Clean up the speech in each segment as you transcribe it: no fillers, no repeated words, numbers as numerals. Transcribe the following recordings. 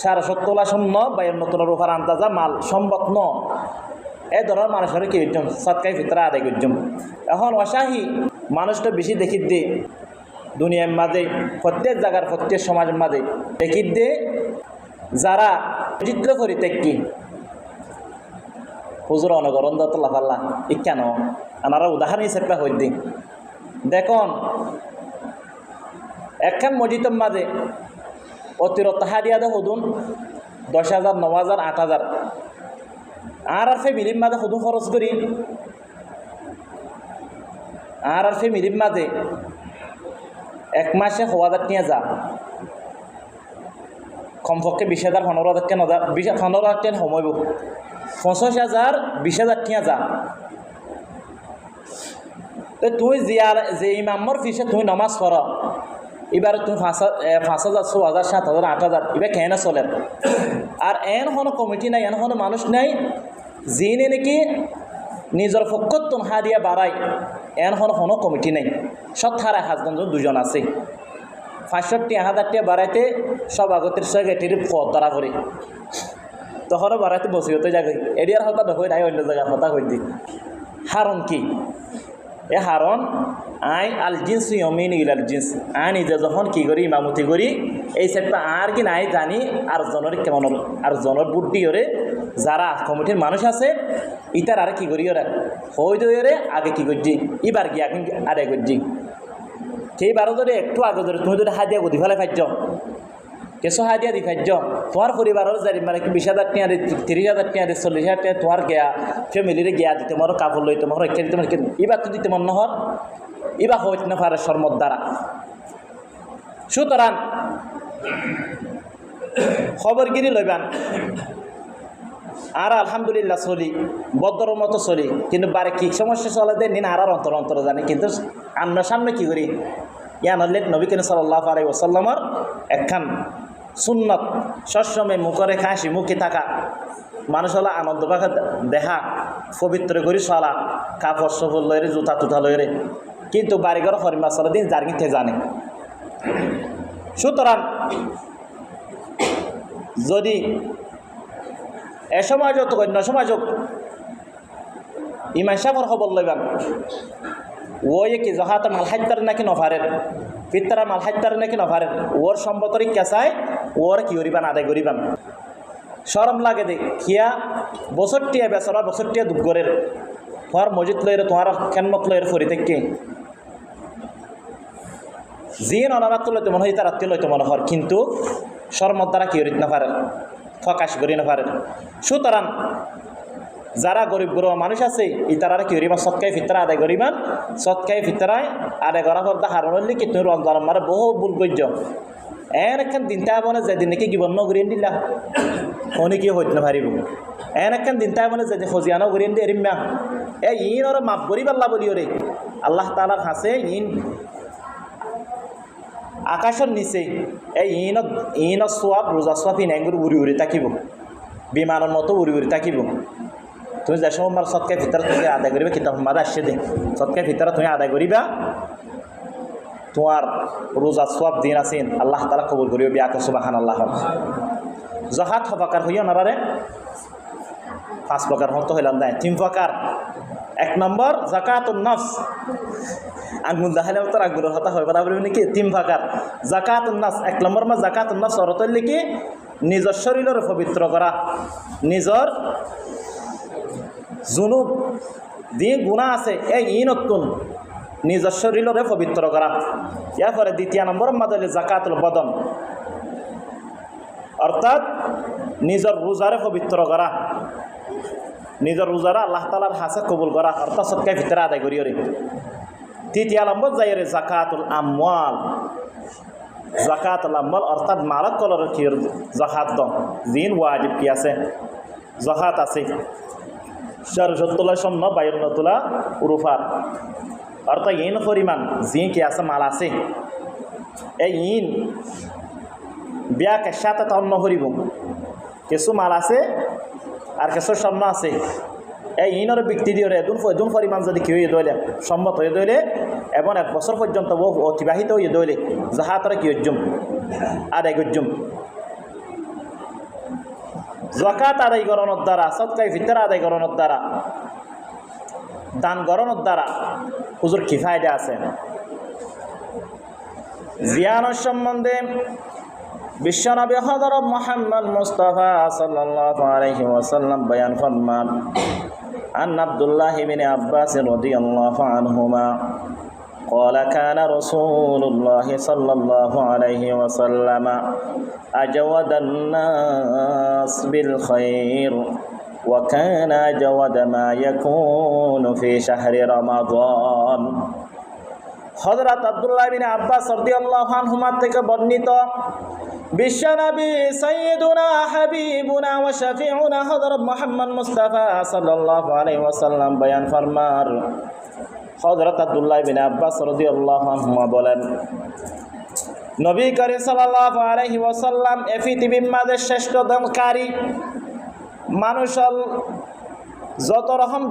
70 তোলা শূন্য 52 তোলার উপর আন্তাজা মাল সম্ভব ন এই ধরনের মানুষের কি হইতাম সৎকাই ফিতরা আদায় করতাম। এখন অসাহী মানুষটা বেশি দেখি দে দুনিয়ার মাঝে প্রত্যেক জায়গার প্রত্যেক সমাজের মাঝে দেখি দে যারা চিত্র করি কি হুজুর অনগরণ দতলা পাল্লা ই কেন আনারা উদাহরণ হিসেবে হই দিই দেখুন একখান মসজিদের মাঝে অতিরিক্ত হাদিয়াদে হদুন 10,000 9,000 8,000 আর ফ্যামিলির মাঝে হদুন খরচ করি আর ফ্যামিলির মাঝে এক মাসে 1,000 নিয়ে যা কমপক্ষে 20,000 15,000 কেন 15,000 টেন সময়ব 50,000 20,000 নিয়ে যা তুই যে ইমামর ফিসে তুই নমাজ পড় এবার তুমি 5,000 6,000 7,000 8,000 এবার কেন চলে আর এন কোনো কমিটি নাই এন কোনো মানুষ নাই যিনি নাকি নিজের পক্ষত হাদিয়া বাড়ায় এন কোনো কমিটি নাই সব থারা হাজগঞ্জ 2জন আছে 500-1,000 টাকা বাড়াইতে সব আগতের সেক্রেটারি পদ দ্বারা করে তখনও বাড়াইতে বসে হতে যাবে এরিয়ার হতা দেখো নাই অন্য জায়গার হতা হয়ে দিই হারণ কি এ হারণ আই আল জিন্স ইয়মিন ইলাল জিন্স আই নিজে যখন কি করি ইমামতি করি এই সেটটা আর কি নাই জানি আর জনের কেমন আর জনের বুদ্ধি ওরে যারা কমিটির মানুষ আছে ইতার আর কি করি ওরা হই দইরে আগে কি করছি এবার গিয়ে এখন আরে করছি সেইবারও যদি একটু আগে ধরে তুমি যদি হাদিয়া গদি ফেলে ফাইজ কেসো হাদিয়া দি ফাইজ তোমার পরিবারের যারি মানে 20,000 টাকা 30,000 টাকা 40,000 টাকা তোমার গিয়া ফ্যামিলিরে গিয়া দিতে মরো কাপড় লইতে মরো রক্ষা দিতে মানে এবার তো দিতে মন নহর এবার হইতে না পারে শর্মত দ্বারা সুতরাং খবরগিরি লইবান আর আলহামদুলিল্লাহ চলি বদর মতো চলি কিন্তু বারে কি সমস্যা চলে দেয় নিন আর অন্তর অন্তর জানি কিন্তু আমরা সামনে কি করি ইয়ান নবী করিম সাল্লাল্লাহু আলাইহি ওয়াসাল্লামের একখান সুন্নত সবসময় মুখরে হাসি মুখে থাকা মানুষ হলো আনন্দ পাখা দেখা পবিত্র করি চলা কাপড় সফল লইরে জুতা টুতা লইরে কিন্তু বাড়িঘর হরিমা চলে দিন যার কিনতে জানে সুতরাং যদি এ সমাজ তো অন্য সমাজ ইমান সাফর খবর লইবান ওই কি জহাতে মাল হাইতার নাকি নফারের ফিতরা মাল হাইতার নাকি নফারের ওর সম্পত্তি কেঁচাই ওর কি করিবান আদায় করিবান শরম লাগে দে কিয়া বছরটিয়া বেচরা বছরটিয়া দুঃগরের তোমার মসজিদ লইরে তোমার খেনমত লইরে ফরি থেকে যিয়ে অনারাত্ম লইতে মনে হয় তার আত্মীয় লইতে মনে হর কিন্তু শরমত দ্বারা কি করিত না পারে ফকাশ করি না পারে সুতরাং যারা গরিব গরিব মানুষ আছে ইতারা কি করিবা সৎকাই ফিতরা আদায় করিবান সৎকাই ফিতরায় আদায় করা পর হারণ হইলে কি তুমি রমজান মারে বহু ভুল করছ এন একখান দিনটা বনে যেদিন নাকি গিবন্ন করিয়ে দিলা শনি কি হইতে না পারিব এন একখান দিনটা বনে যেদিন খজিয়ানো করিয়ে দিয়ে এরিমা ইন ওরা মাফ করি পাল্লা বলি ওরে আল্লাহ তালার হাসে ইন আকাশের নিচে এই ইন সোয়াব রোজা সোয়াব ইনাইগুলো উড়ি উড়ি থাকিব বিমানের মতো উড়ি উড়ি থাকিব তুমি যে সময় সৎকাই ফিতরা তুমি আদায় করিবা কিতাব মাদা আসছে দিন সৎকাই ফিতরা তুমি আদায় করিবা তোমার রোজা সোয়াব দিন আছেন আল্লাহ তালা কবুল করিব বিয়াকে সুবাহান আল্লাহ জহাত হবাকার হইয়া নারে 5 প্রকার হতো হইলাম নাই 3 প্রকার 1 নম্বর যাকাতুন নফস আঙ্গুল দেখালে তোর আঙ্গুলের হতা হয় বলা বলবি নাকি 3 প্রকার যাকাতুন নফস 1 নম্বর মা যাকাতুন নফস অর্থ হইলে কি নিজের শরীরের পবিত্র করা নিজের জুনুব দিয়ে গুনাহ আছে এই ইনতুন নিজের শরীরের পবিত্র করা এরপরে 2 নম্বর মাদ হইলে যাকাতুল বদন অর্থাৎ নিজের রোজারে পবিত্র করা নিজের রোজারা আল্লাহ তালার হাসে কবুল করা অর্থাৎ সৎকাই ফিতরা আদায় করি রে 3 নম্বর যাই রে যাকাতুল আমওয়াল যাকাতুল আমওয়াল অর্থাৎ মালক কলর কি যাকাত দ জিন ওয়াজিব কি আছে যাকাত আছে 70 তোলা স্বর্ণ 52 তোলা উরুফা অর্থাৎ ইন পরিমাণ জিন কি আছে মাল আছে এই ইন বিয়াকে সাথে তন্ন হরিব কিছু মাল আছে আর কিছু স্বর্ণ আছে এই ইনর ব্যক্তি দিয়ে এদুন পরিমাণ যদি কি হয়ে দইলে সম্মত হয়ে দইলে এবং 1 বছর পর্যন্ত অতিবাহিত হয়ে দইলে যাহা তারা কি অর্জুম আদায় গজ্জুম জাকাত আদায় করানোর দ্বারা, সদকায়ে ফিতর আদায় করানোর দ্বারা, দান করানোর দ্বারা হুজুর কি ফায়দা আছে? জিয়ারত সম্বন্ধে বিশ্বনবী হযরত মুহাম্মদ মুস্তাফা সাল্লাল্লাহু আলাইহি ওয়াসাল্লাম বয়ান ফরমান, আন আব্দুল্লাহ ইবনে আব্বাস রাদিয়াল্লাহু আনহুমা قال كان رسول الله صلى الله عليه وسلم أجود الناس بالخير وكان أجود ما يكون في شهر رمضان। হযরত আব্দুল্লাহ ইবনে আব্বাস রাদিয়াল্লাহু আনহুমা থেকে বর্ণিত বিশ্বনবী সাইয়্যিদুনা হাবিবুনা ওয়া শাফিউনা হযরত মুহাম্মদ মুস্তাফা সাল্লাল্লাহু আলাইহি ওয়াসাল্লাম বয়ান ফরমান, হযরত আব্দুল্লাহ ইবনে আব্বাস রাদিয়াল্লাহু আনহুমা বলেন, নবী করিম সাল্লাল্লাহু আলাইহি ওয়াসাল্লাম এই পৃথিবীর মাঝে শ্রেষ্ঠ দানকারী মানুষ, যত রকম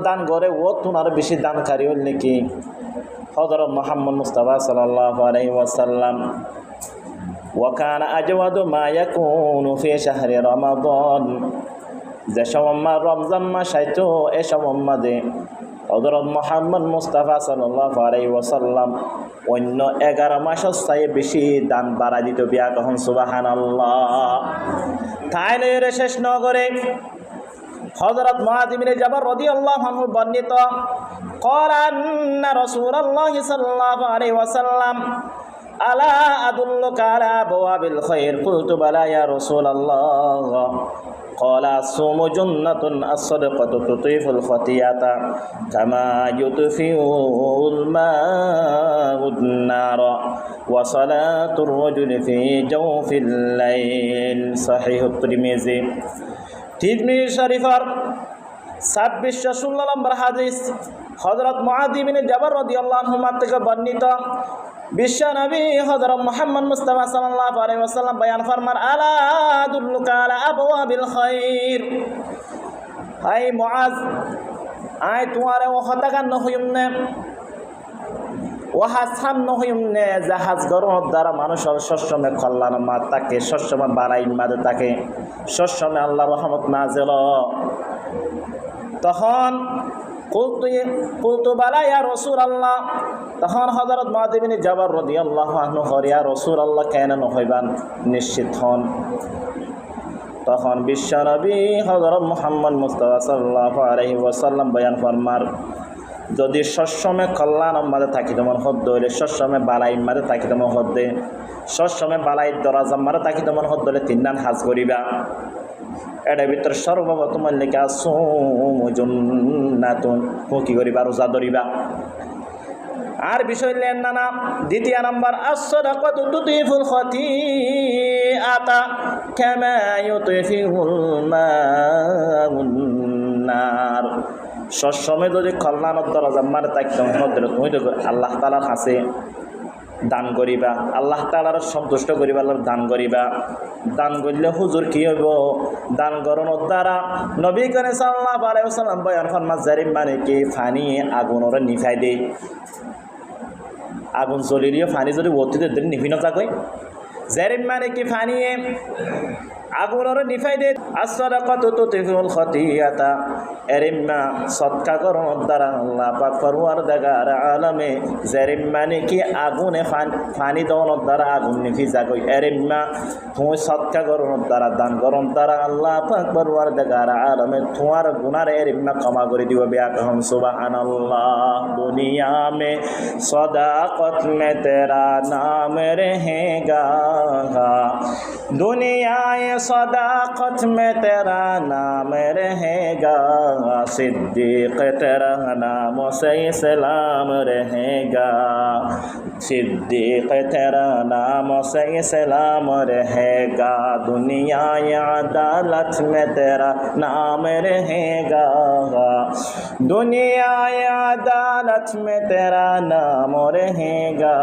দান করে ও তোমার বেশি দানকারী হল নাকি হযরত মুহাম্মদ মুস্তাফা সাল্লাল্লাহু আলাইহি ওয়াসাল্লাম। ওয়া কানা আজওয়াদু মা ইয়াকুনু ফি শাহরি রমাদান, যে সময় রমজান মাস আইতো এই সময় মাঝে হযরত মুহাম্মদ মুস্তাফা সাল্লাল্লাহু আলাইহি ওয়াসাল্লাম অন্য 11 মাসের চেয়ে বেশি দান বাড়াই দিত। বিয়া কখন সুবহানাল্লাহ। তাই নয় শেষ নগরে হযরত মুআয ইবনে জাবাল রাদিয়াল্লাহু আনহু বর্ণিত, قال أن رسول الله صلى الله عليه وسلم ألا أدلك على أبواب الخير قلت بلى يا رسول الله قال الصوم جنة الصدقة تطيف الخطيئة كما يطفئ الماء النار وصلاة الرجل في جوف الليل صحيح الترمذي। তিরমিজি শরীফের 2616 নম্বর হাদিস হযরত মুআয ইবনে জাবাল রাদিয়াল্লাহু আনহু থেকে বর্ণিত বিশ্বনবী হযরত মুহাম্মদ মুস্তাফা সাল্লাল্লাহু আলাইহি ওয়াসাল্লাম বয়ান ফরমান, আলা আদুল্লুকা আলা আবওয়াবিল খায়র, আই মুআয আই তোমারে ও হতাগান নহইমনে ওহাসান নহইমনে জাহাজ গরমের দ্বারা মানুষের সবসময় কল্যাণ মা তাকে, সবসময় বাড়াই মাদে তাকে, সবসময় আল্লাহর রহমত নাযিল। তখন কুলতু বালা ইয়া রাসূলুল্লাহ, তখন হযরত মুআয ইবনে জাবাল রাদিয়াল্লাহু আনহু ইয়া রাসূলুল্লাহ কেন নহইবান নিশ্চিত হন। তখন বিশ্বনবী হযরত মুহাম্মদ মুস্তাফা সাল্লাল্লাহু আলাইহি ওয়াসাল্লাম বয়ান ফরমার, যদি সবসময় কল্যাণ মাঝে থাকি তোমার হদ্দ হইলে, সবসময় বালাই মাঝে থাকি তোমার হদ্দে, সবসময় বালাই দরাজা মাঝে থাকি তোমার হদ্দ হলে 3 দিন হাজ করিবা। এটার ভিতরে সর্বপ্রথম লেখা সুমু জান্নাতুন, কি করিবা? রোজা ধরিবা। আর বিষয় লেন না। দ্বিতীয় number as-sadaqatu tudiful khati'ata kama yudfihul ma'un nar। সবসময় যদি কল্যাণের দরজা মানে থাকতাম তুমি তো আল্লাহ তাআলার কাছে দান করিবা, আল্লাহ তাআলার সন্তুষ্ট করিবা, আল্লাহর দান করিবা। দান করলে হুজুর কি হইব? দান করানোর দ্বারা নবী করিম সাল্লাল্লাহু আলাইহি ওয়াসাল্লাম বয়ান ফরমান, জারিম মানে কি ফানি আগুনরে নিভাই দেই। আগুন জ্বলিলেও ফানি যদি অতীতে দিন নিভি না যাকই, জারিম মানে কি ফানিয়ে আগুনরে নিভাই দেই। as-sadaqatu tudfিউল খাতিয়াতা, এরিম্মা সদকা করানোর দ্বারা আল্লাহ পাক পরওয়ারদিগার আলমে জারিম মানে কি আগুনে ফানি দেওয়ানোর দ্বারা আগুন নিভি যাগই। এরিম্মা তুমি সদকা করানোর দ্বারা, দান করানোর দ্বারা আল্লাহ পাক পরওয়ারদিগার আলমে তোমার গুনার এরিম্মা ক্ষমা করে দিব। বিয়া কহম সুবহানাল্লাহ। দুনিয়া মে সদাকত মে তেরা নাম रहेगा, दुनियाए सदाकत में तेरा नाम रहेगा, सिद्दीक तेरा नाम से इस्लाम रहेगा, सिद्दीक तेरा नाम से इस्लाम रहेगा, दुनियाए अदालत में तेरा नाम रहेगा, दुनियाए अदालत में तेरा नाम रहेगा,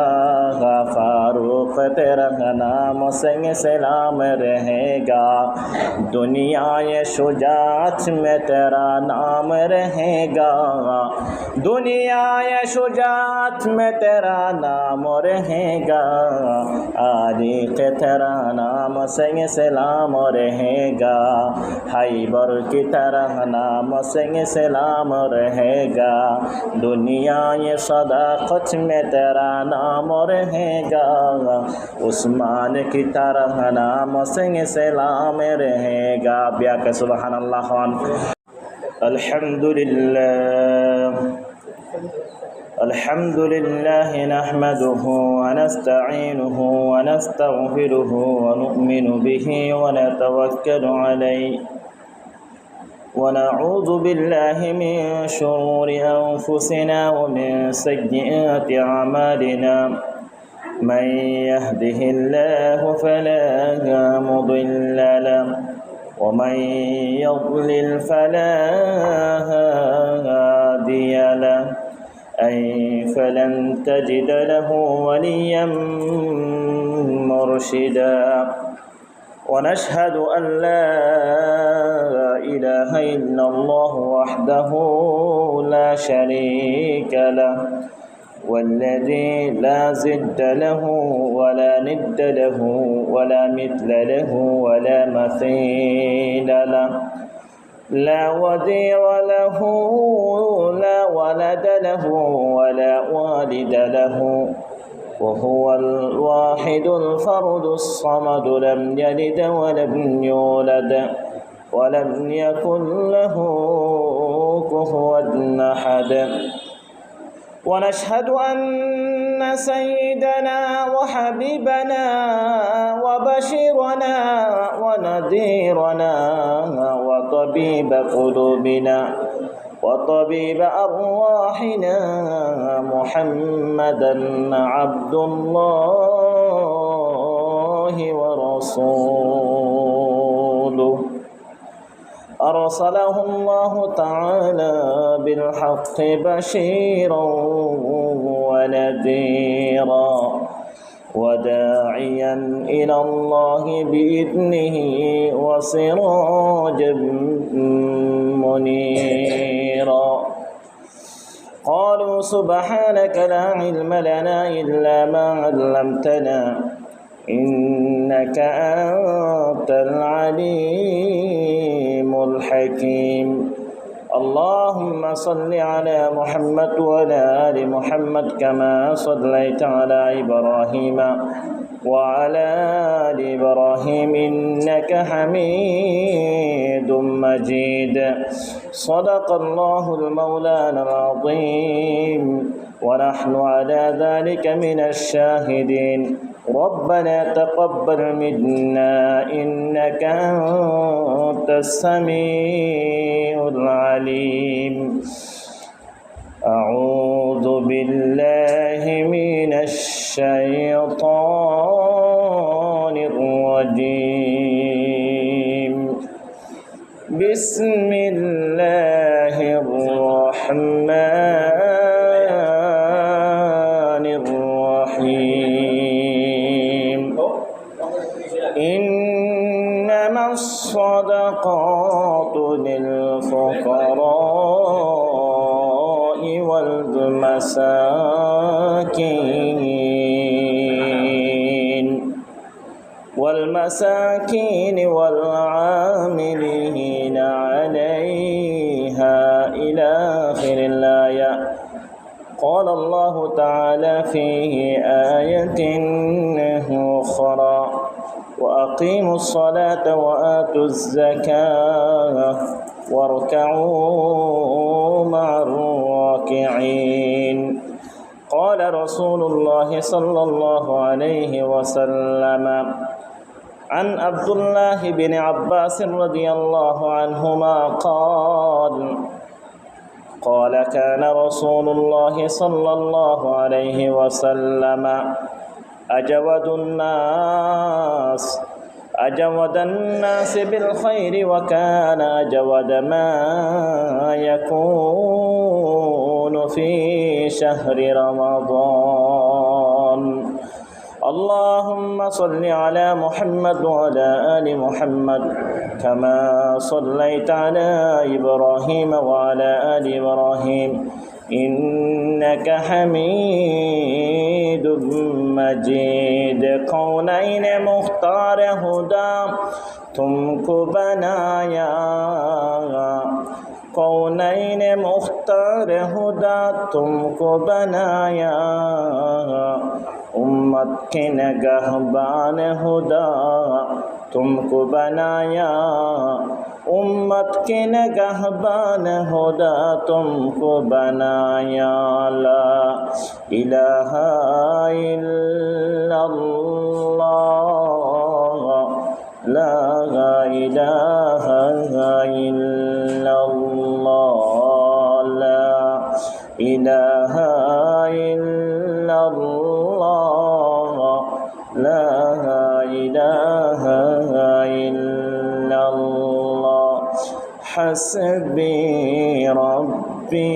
फारूक तेरा नाम से इस्लाम रहेगा, दुनियाए शुजात में तेरा नाम रहेगा, दुनियाए शुजात में तेरा नाम सलाम रहेगा, आरिक़ तेरा नाम से सलाम रहेगा, हैबर की तरह नाम से सलाम रहेगा, दुनिया ये सदाकत में तेरा नाम रहेगा, उस्मान की तरह नाम से सलाम रहेगा। ब्याके सुबहान अल्लाह। अल्हम्दुलिल्लाह अल्हम्दुलिल्लाह नहमदुहु व नस्तईनुहु व नस्तगफिरुहु व नु'मिनु बिही व नतवक्कलु अलैहि व नऊज़ु बिल्लाहि मिन शुरूरि अनफुसिना व मिन सय्यिआति अमालिना। मन यहदिहिल्लाहु फला मुदिल्ल लहु व मन युद्लिल फला हादिय लहु। فلن تجد له وليا مرشدا ونشهد أن لا إله إلا الله وحده لا شريك له والذي لا ضد له ولا ند له ولا مثل له ولا مثيل له، لا وديع له لا ولد له ولا والد له، وهو الواحد الفرد الصمد لم يلد ولم يولد ولم يكن له كفوا أحد. ونشهد أن سيدنا وحبيبنا وبشيرنا ونذيرنا وطبيب قلوبنا وطبيب أرواحنا محمدا عبد الله ورسوله، أرسله الله تعالى بالحق بشيرا ونذيرا وداعيا إلى الله بإذنه وسراجا منيرا. قالوا سبحانك لا علم لنا إلا ما علمتنا إنك أنت العليم الحكيم. اللهم صل على محمد وعلى آل محمد كما صليت على إبراهيم وعلى آل إبراهيم إنك حميد مجيد. صدق الله المولانا العظيم ونحن على ذلك من الشاهدين. ربنا تقبل منا إنك أنت السميع العليم. أعوذ بالله من الشيطان الرجيم. بسم الله الرحمن الرحيم. إنما الصدقات للفقراء والمساكين والعاملين عليها إلى آخر الآية. قال الله تعالى فيه آية أخرى وأقيموا الصلاة وآتوا الزكاة واركعوا مع الراكعين. قال رسول الله صلى الله عليه وسلم عن عبد الله بن عباس رضي الله عنهما قال كان رسول الله صلى الله عليه وسلم أجود الناس بالخير وكان أجود ما يكون في شهر رمضان اللهم صل على محمد وعلى آل محمد كما صليت على إبراهيم وعلى آل إبراهيم إنك حميد مجيد कौनैन मुख्तार हुदा तुमको बनाया कौनैन मुख्तार हुदा तुमको बनाया उम्मत के नगहबान हुदा तुमको बनाया उम्मत के नगहबान हुदा तुमको बनाया ला इलाहा इल्लल्लाह ला इलाहा इल्लल्लाह ला इलाहा इल्लल्लाह ला इलाहा इल्लल्लाह हस्बी रब्बी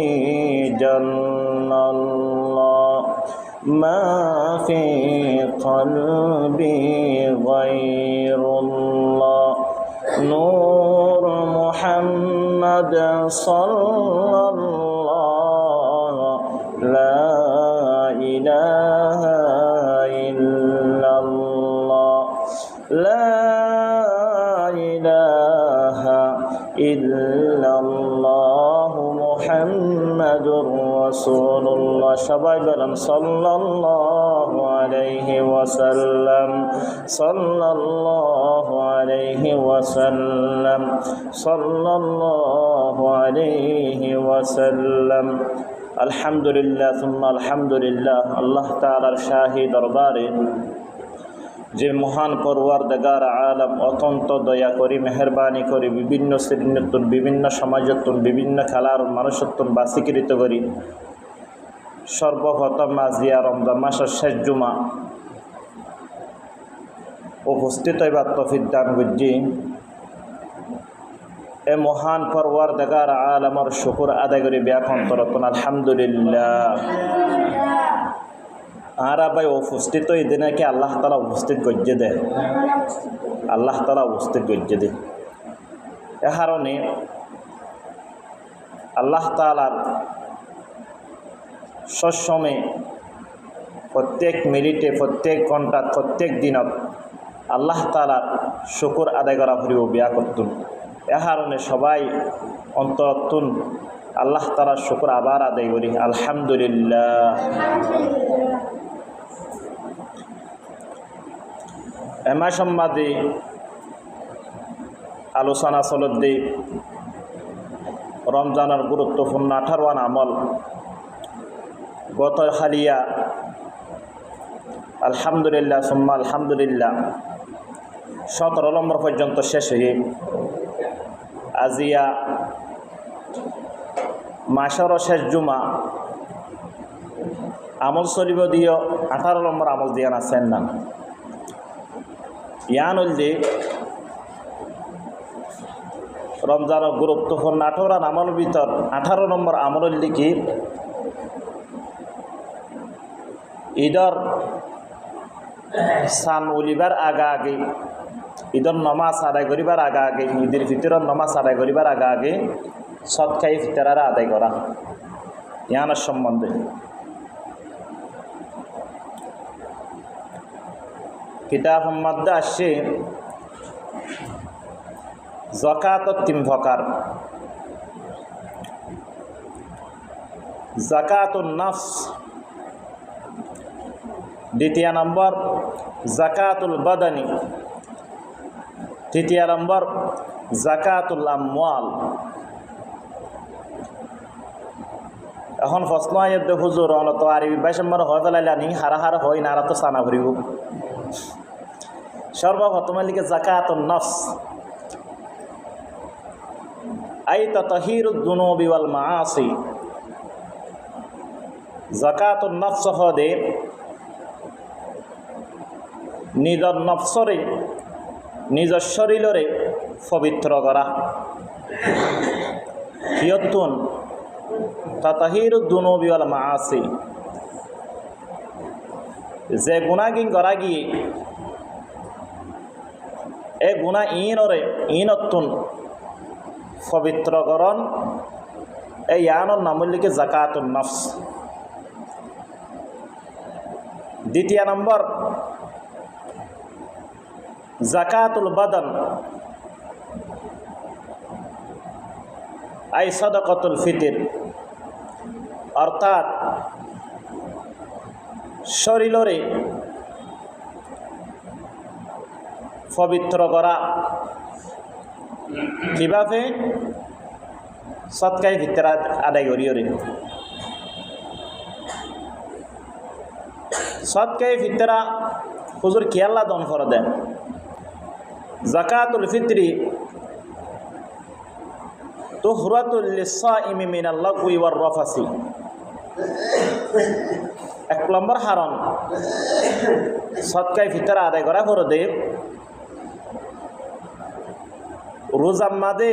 जल्लल्लाह मा फी क़ल्बी गैरुल्लाह नूर मुहम्मद सल्लल्लाह ला इलाहा इल्लल्लाह ला इलाहा इल्लल्लाह मुहम्मदुर রাসূলুল্লাহ সবাই বলেন সাল্লাল্লাহু আলাইহি ওয়াসাল্লাম সাল্লাল্লাহু আলাইহি ওয়াসাল্লাম সাল্লাল্লাহু আলাইহি ওয়াসাল্লাম আলহামদুলিল্লাহ সুম্মা আলহামদুলিল্লাহ আল্লাহ তাআলার শাহী দরবারে যে মহান পরওয়ারদিগার আলম অত্যন্ত দয়া করি মেহরবানি করি বিভিন্ন শ্রেণীর বিভিন্ন সমাজের বিভিন্ন খেলার মানুষত্ব বাসীকৃত করি সর্বপ্রথম আজিয়া রমজান মাসের শেষ জুমা উপস্থিত হইবার তৌফিক দান করছি এ মহান পরওয়ারদিগার আলমের শুকর আদায় করি ব্যাকন্তরতন আলহামদুলিল্লাহ আর ভাই উপস্থিত এদিনে কি আল্লাহ তাআলা উপস্থিত গজ্জে দেয় আল্লাহ তাআলা উপস্থিত গজ্জে দেয় এ কারণে আল্লাহ তাআলার সবসময় প্রত্যেক মিনিটে প্রত্যেক ঘন্টা প্রত্যেক দিনত আল্লাহ তাআলার শুকর আদায় করা ফুরিব বিয়া করতুন এ কারণে সবাই অন্তরতুন আল্লাহ তাআলার শুকর আবার আদায় করি আলহামদুলিল্লাহ এমা সম্বাদে আলোচনা চলত দি রমজানের গুরুত্বপূর্ণ 18 আমল গত হালিয়া আলহামদুলিল্লাহ সুম্মা আলহামদুলিল্লাহ 17 নম্বর পর্যন্ত শেষ হয়ে আজিয়া মাসের শেষ জুমা আমল চলিব দিও 18 নম্বর আমল দিয়া আছেন না ইয়ান হল যে রমজানের গুরুত্বপূর্ণ 18 আমল ভিতর 18 নম্বর আমল হল কি ঈদর সান উলিবার আগে ঈদর নমাজ আদায় করিবার আগে ঈদের ফিতরের নমাজ আদায় করিবার আগে সৎকাই ফিতরারা আদায় করা ইয়ানের সম্বন্ধে কিতাব মধ্যে আসছে যাকাতত 3 প্রকার যাকাতুন নফস দ্বিতীয় নম্বর যাকাতুল বাদানি তৃতীয় নম্বর যাকাতুল আমওয়াল এখন প্রশ্ন আইত হুজুর অনত আরবি 22 নম্বর হয় ফেলাইলা নি হারা হারা হয় না আর তো সানা ভরিব সর্বপ্রথম লিখে যাকাতুন নফস আই তাতাহিরুদ দুনুবি ওয়াল মাআসি যাকাতুন নফস হদে নিজর নফসরে নিজর শরীরে পবিত্র করা কিয়তুন তাতাহিরুদ দুনুবি ওয়াল মাআসি যে গুণাগিন করা গিয়ে এ গুণা ইনতুন পবিত্রকরণ এই ইয়ানোর নাম লিখে জাকাতুন নফস। দ্বিতীয় নম্বর জাকাতুল বাদান আই সাদাকাতুল ফিতর, অর্থাৎ শরীরে পবিত্র করা কিভাবে সৎকাই ভিতর আদায় করিওরে। সৎকাই ভিতরা হুজুর কি আল্লাহ দন করে দেন। জাকাতুল ফিতরি তুহরাতুল লিসাইমি মিনাল লাগwi ওয়ার রাফাসি। 1 নম্বর হারণ সৎকাই ভিতরা আদায় করা করে দে রোজার মাঝে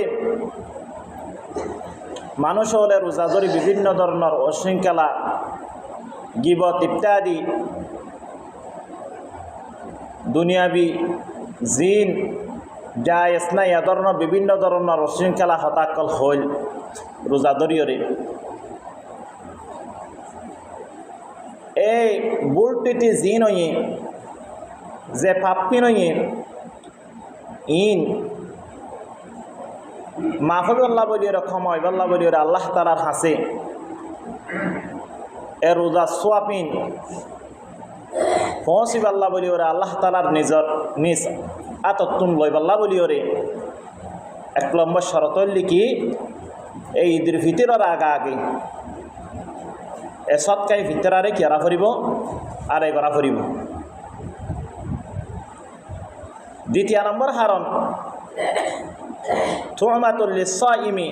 মানুষ হলে রোজা ধরে বিভিন্ন ধরনের অশৃঙ্খলা গিবত ইত্যাদি দুনিয়াবি জিন জায়েজ না এ ধরনের বিভিন্ন ধরনের অশৃঙ্খলা হতাকল হইল রোজা ধরিয়রে। এই বুলটিটি জিন হইয়ে যে পাপ্পিন হইয়ে ইন মাফবি আল্লাহ বলিয়ে ক্ষমা আল্লাহ বলিয়ে আল্লাহ তালার হাসে এ রোজা সোয়াপিন পৌঁছিব আল্লাহ বলিয়ে আল্লাহ তালার নিজ আতত্তুন লইব আল্লাহ বলিয়ে 1 নম্বর শরত লিখি এই ঈদের ফিতরের আগে এ সৎকাই ভিতরারে কি করা ফুরিব আদায় করা ফুরিব। দ্বিতীয় নম্বর হারণ তু'মাতুল লিসাইমি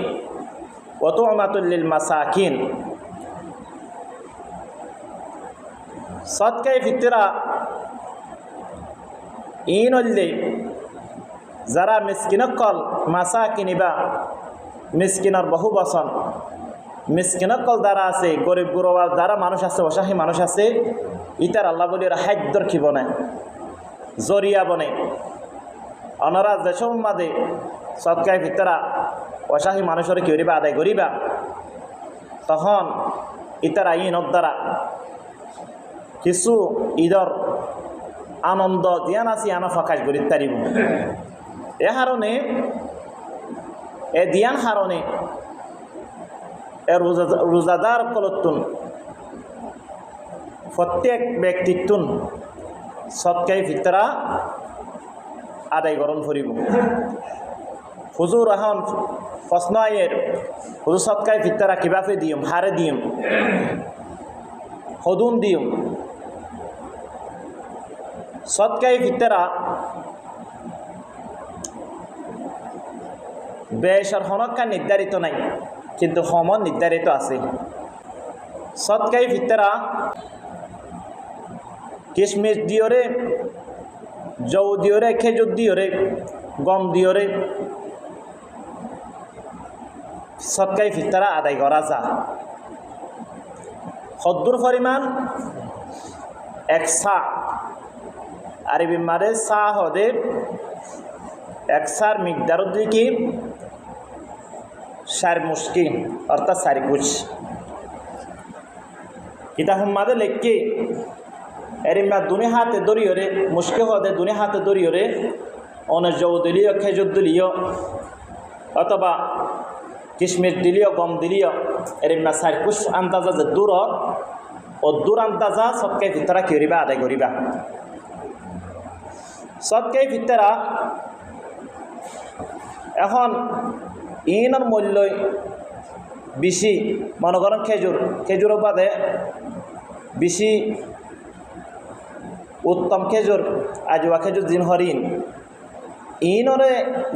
ওয়া তু'মাতুল লিল মাসাকিন। সৎকাই ভিতরা ইন হইলে যারা মিসকিনকল মাসাকিনিবা মিসকিনের বহু বচন মিসকিনকল যারা আছে গরিব গুরুবার যারা মানুষ আছে অসহায় মানুষ আছে ইতার আল্লাহ বলি হাদ্যর কি বনে জরিয়া বনে অনরা যেসব মাঝে সৎকাই ভিতরা অসহায় মানুষের কি করিবা আদায় করিবা তখন ইতারা ইনর দ্বারা কিছু ঈদর আনন্দ দিয়ান আছে আনা ফকাশ করি তারিব। এ হারণে এ দিয়ান হারণে এ রোজাদার কলতুন প্রত্যেক ব্যক্তিত্বন সৎকাই ভিতরা আদায় গরম ফুরিব। হুজুর এখন প্রশ্ন আয়ের হুজুর সৎকাই ভিতরা কিভাবে দিম হারে দিম হদুন দিম। সৎকাই ভিতরা বেশর হনকা নির্ধারিত নাই কিন্তু সময় নির্ধারিত আছে। সৎকাই ভিতরা কিশমিশ দিওরে জৌ দিওরে খেজুর দিওরে গম দিওরে সৎকাই ভিতরা আদায় করা যা। হদ্দুর পরিমাণ 1 সা আরবি মারে সা হদে 1 সার মিকদার দিকে 4 মুশকি অর্থাৎ 4 কুচ কিতাব মাদে লেখকে এরিমা দুনি হাতে দরিয়রে মুশকি হদে দুনি হাতে দরিয়রে অনেক জৌ দিলিও খেজুর দিলিও অথবা কিশমিশ দিলিও গম দিলিও এরিমা 4 কুচ আন্দাজা যে দূর ও দূর আন্দাজা সৎকাই ভিতরা কি করিবা আদায় করিবা। সৎকাই ভিতরা এখন ইনর মূল্য বেশি মনে করেন খেজুর বাদে বেশি উত্তম খেজুর আজুয়া খেজুর দিন হরিণ ইনরে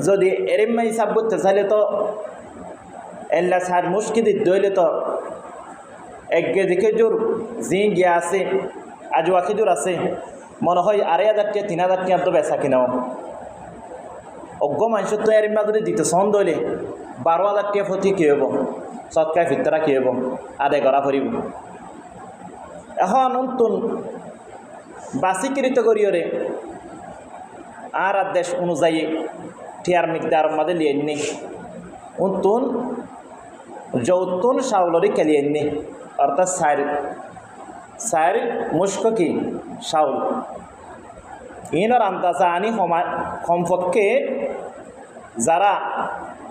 যদি এরিম্মা হিসাব করতে চাইলে তো এল্লা 4 মুশকি দিতে হইলে তো 1 কেজি খেজুর জিন গিয়া আছে আজুয়া খেজুর আছে মনে হয় 2,500 টাকা 3,000 টাকা তো বেচা কিনাও অজ্ঞ মানুষ তো এরিম্মা যদি দিতে সন্দ হইলে 12,000 টাকা প্রতি কী হব সৎকার ভিতরা কী হব আদায় করা ফুরিব। এখন নতুন বাসিকৃত করিওরে আর দেশ অনুযায়ী টিয়ার মিকদার মাঝে লিয়েননি উনতুন যৌতুন চাউলরি খেলিয়েননি অর্থাৎ সাইর মুস্ক কি চাউল ইনর আন্দাজা আনি কমপক্ষে যারা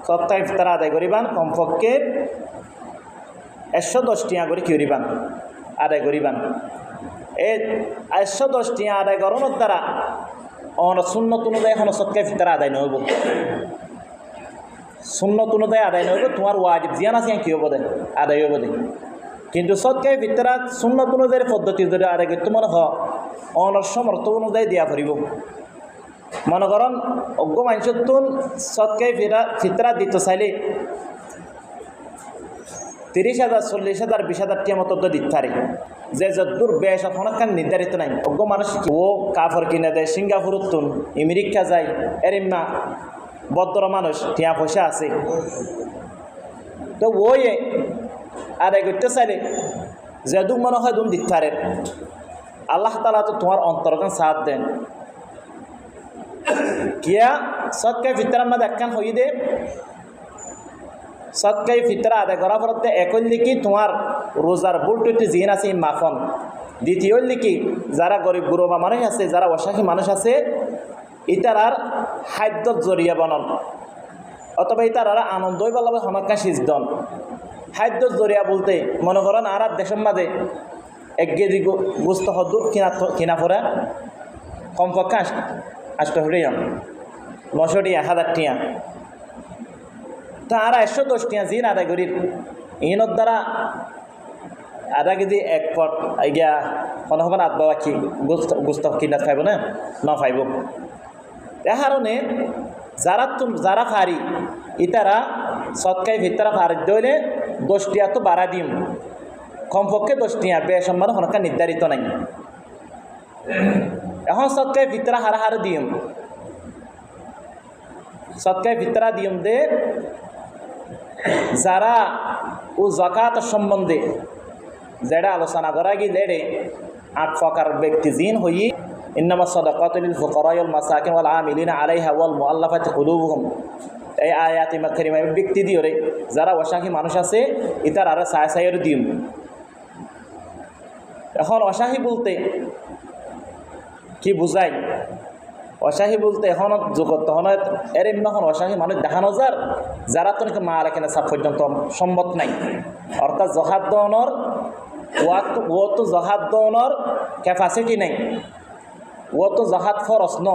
সপ্তাহ ইফতার আদায় করিবান কমপক্ষে 110 টিয়া করে কি করিবান আদায় করিবান এই 110 টিয়া আদায় করানোর দ্বারা সুন্নত অনুযায়ী এখন সৎকায় ফিতর আদায় নহব সুন্নত অনুযায়ী আদায় নহব তোমার ওয়াজিব জিয়ান আছে কি হব দে আদায় হব দে কিন্তু সৎকায় ফিতরা সুন্নত অনুযায়ী পদ্ধতির ধরে আদায় করতে মনে হয় সমর্থ অনুযায়ী দিয়া ফুরিব মনে করেন অজ্ঞ মানুষের তুন সৎকায় ফিতরা দিতে চাইলে 30,000 40,000 20,000 টিয়া মতো দিতে পারে যে যদ্দূর বেশ অনেকখান নির্ধারিত নাই অজ্ঞ মানুষ ও কাফর কিনে দেয় সিঙ্গাপুর তুন আমেরিকা যায় এরিম্মা ভদ্র মানুষ টিয়া পয়সা আছে তো ওই আদায় করতে চাইলে যেদুক মনে হয় দুম দিতে পারে আল্লাহ তালা তো তোমার অন্তরকান সাথ দেন কিয়া সৎকায় ফিতরার মধ্যে একখান হই দে সৎকাই ফিতরা আদায় করা পড়তে একই লিখি তোমার রোজার বুলটুটি জিন আছে মাখন দ্বিতীয় লিখি যারা গরিব গুরুবা মানুষ আছে যারা অসাখী মানুষ আছে ইতারার খাদ্যর জরিয়া বনন অথবা ইতারার আনন্দই বলা হনকা সিজদন খাদ্যর জরিয়া বলতে মনে করেন আর দেশের মাঝে 1 কেজি গোস্ত হদ্দুর কিনা পড়া কমপক্ষে 800 টিয়া 900 টিয়া 1000 টিয়া তা আর 110 টিয়া জিন আদায় করি ইনর দ্বারা আধা কেজি 1 পট আইগা কোনো হবেন আধ বাবা কি গোস্ত কিনা খাইব না খাইব এ কারণে যারা ফারি ইতারা সৎকাই ভিতরা ফারি দইলে 10 টিয়া তো বাড়া দিম কমপক্ষে 10 টিয়া বেসম্মান হনকা নির্ধারিত নাই এখন সৎকাই ভিতরা হারা দিম সৎকাই ভিতরা দিম দে যারা ও জাকাত সম্বন্ধে যেটা আলোচনা করা গিয়ে 8 প্রকার ব্যক্তি জিন হই ইন্নামা সাদাকাতু লিল ফুকারা ওয়াল মাসাকিন ওয়াল আমিলিনা আলাইহা ওয়াল মুআল্লাফাতি কুলুবুহুম এই আয়াতে মাকরিমা ব্যক্তি দিওরে যারা অসাখী মানুষ আছে ইতার আর সায়ের দিম এখন অসাহী বলতে কি বুঝাই অসাহী বলতে এখন জগৎ তখন এরম এখন অসাহী মানুষ দেখানো যারা তো নাকি মা রেখে সাপ পর্যন্ত সম্ভব নাই অর্থাৎ জহাদ দৌনর ও তো জহাদ দৌনর ক্যাপাসিটি নাই ও তো জহাদ ফরস ন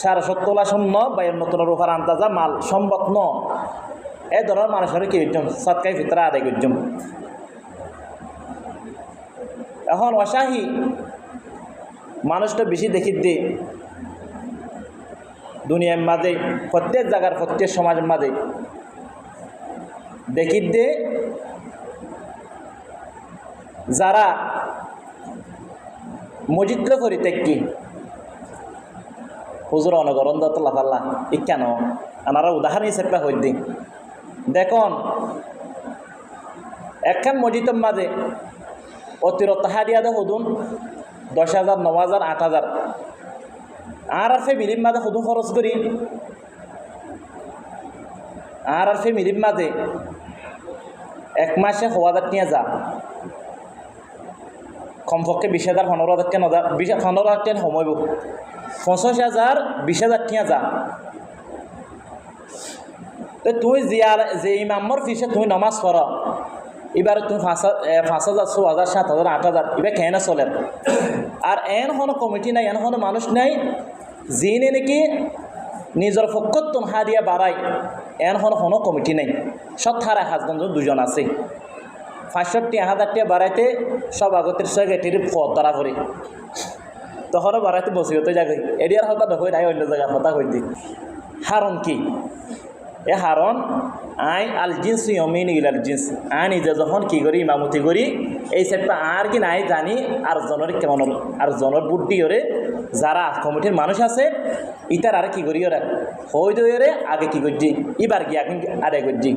70 শূন্য বা এর নতুনের উপর আন্দাজা মাল সম্ভব ন এই ধরনের মানুষের কি হইতাম সৎকাই ভিতরে আদায় করতাম এখন অসাহী মানুষটা বেশি দেখি দে দুনিয়ার মাঝে প্রত্যেক জায়গার প্রত্যেক সমাজের মাঝে দেখি দে যারা মসজিদ পরিত্যাগী হুজুর অনগরণ দতলা পাল্লা ই কেন আনারা উদাহরণ হিসেবে হই দিন দেখুন একখান মসজিদের মাঝে অতিরিক্ত হারিয়া দে হদুন 10,000 9,000 8,000 আর ফ্যামিলির মাঝে হদুন খরচ করি আর ফ্যামিলির মাঝে 1 মাসে 1,000 নিয়ে যা কমপক্ষে 20,000 15,000 কেন 15,000 টেন সময়ব 85,000 20,000 টিয়া যা তো তুই যে ইমামর ফিসে তুই নমাজ পড় এবারে তুমি 5,000 6,000 7,000 8,000 এবার কেন চলে আর এন কোনো কমিটি নাই এন কোনো মানুষ নাই যিনি নাকি নিজের পক্ষত তুমি হারিয়া বাড়াই এন কোনো কমিটি নাই সব থারা হাজগঞ্জ 2জন আছে 500-1,000 টাকা বাড়াইতে সব আগতের সেক্রেটারির পদ দ্বারা করে তখনও বাড়াইতে বসিতে যাবে এরিয়ার হতা দেখই নাই অন্য জায়গায় হতা হয়ে দিই হারণ কি এ হারণ আই আল জিন্স ইয়মিন ইলাল জিন্স আই নিজে যখন কি করি ইমামতি করি এই সেটটা আর কি নাই জানি আর জনের কেমন আর জনের বুদ্ধি ওরে যারা কমিটির মানুষ আছে ইতার আর কি করি ওরা হই দইরে আগে কি করছি এবার কি এখন আদায় করছি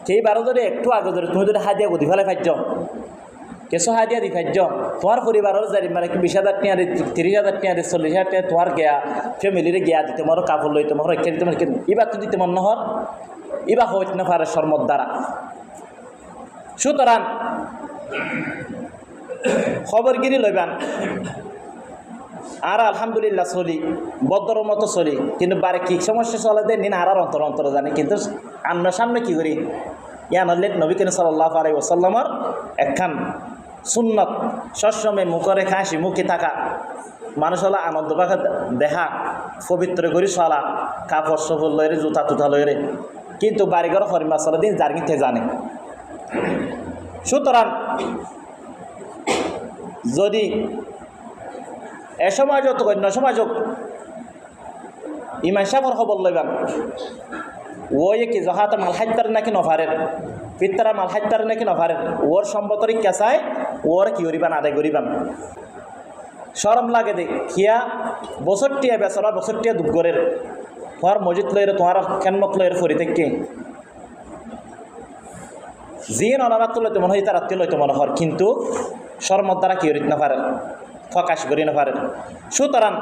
সেইবারও যদি একটু আগে ধরে তুমি যদি হাত দিয়ে গদি ফেলে পাইছ কেঁচো হাদিয়া দি ভাজ্য তোমার পরিবারের যারি মানে কি 20,000 টাকা 30,000 টাকা 40,000 টাকা তোমার গিয়া ফ্যামিলিরে গিয়া দিতে মরো কাপড় লইতে মরো রক্ষা দিতে মরো ইবা তো দিতে মন নহর ইবা হইতে না পারে শর্মর দ্বারা। সুতরাং খবরগিরি লইবান আর আলহামদুলিল্লাহ চলি বদর মতো চলি, কিন্তু বারে কি সমস্যা চলে দেয় নিন আর অন্তর অন্তর জানি, কিন্তু আমরা সামনে কি করি ইয়া নলে নবী করিম সাল্লাল্লাহু আলাইহি ওয়াসাল্লামের একখান সুন্নত সবসময় মুখরে হাসি মুখে থাকা, মানুষ হলো আনন্দ পাখা দেখা পবিত্র করি চলা কাপড় সফর লইরে জুতা টুতা লইরে, কিন্তু বাড়িঘর হরিমা চলে দিন যার কিনতে জানে। সুতরাং যদি এ সমাজত অন্য সমাজক ইমান সাফর খবর লইবান ওই কি জহাতে মাল হাইতার নাকি নফারের পিতারা মাল হাইতার নাকি নফারের ওর সম্পত্তির কেঁচায় ওর কি করিবান আদায় করিবান শরম লাগে দে কিয়া বছরটিয়া বেচরা বছরটিয়া দুঃগরের তোমার মসজিদ লইরে তোমার খেনমত লইরে ফরি থেকে যিয়ে অনারাত্ম লইতে মনে হয় তার আত্মীয় লইতে মনে হর, কিন্তু শরমত দ্বারা কি করিতে না পারে ফকাশ করি না পারে। সুতরাং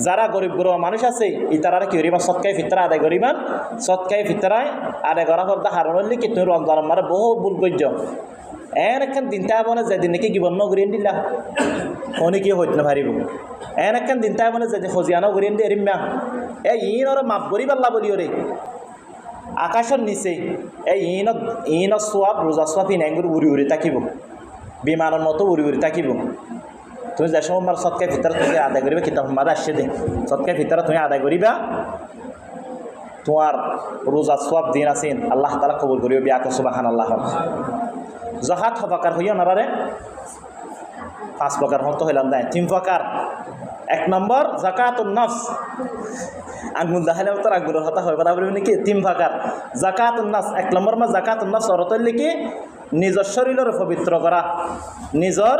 যারা গরিব গরিব মানুষ আছে ইতারা কি করিবা সৎকাই ফিতরা আদায় করিবান, সৎকাই ফিতরায় আদায় করা পর হারণ হইলে কি তুমি রমজান মারে বহু ভুল করছ এন একখান দিনটা বনে যেদিন নাকি গিবন্ন করিয়ে দিলা অনেকে হইতে না পারিব, এন একখান দিনটা বনে যেদিন খজিয়ানো করিয়ে দিয়ে এরিমা ইন ওর মাফ করি পাল্লা বলি ওরে আকাশের নিচে ইন সোয়াব রোজা সোয়াব ইনাইগুলো উড়ি উড়ি থাকিব, বিমানের মতো উড়ি উড়ি থাকিব। তুমি যে সময় সৎকাই ভিতরে তুমি আদায় করিবা কিতাব মাদা আসছে দে সৎকাই ভিতরে তুমি আদায় করিবা তোমার রোজা সোয়াব দিন আছেন আল্লাহ তাআলা কবুল করিব বিয়াকে সুবহানাল্লাহ। জাকাত প্রকার হইয়া নারে 5 প্রকার হত হইলাম না 3 প্রকার। 1 নম্বর যাকাতুন নফস আঙ্গুল দাহালে তোর আঙ্গুলের হতা হয় বরাবর নাকি 3 প্রকার যাকাতুন নফস। 1 নম্বর মা যাকাতুন নফস অর্থ হইল কি নিজের শরীরের পবিত্র করা, নিজের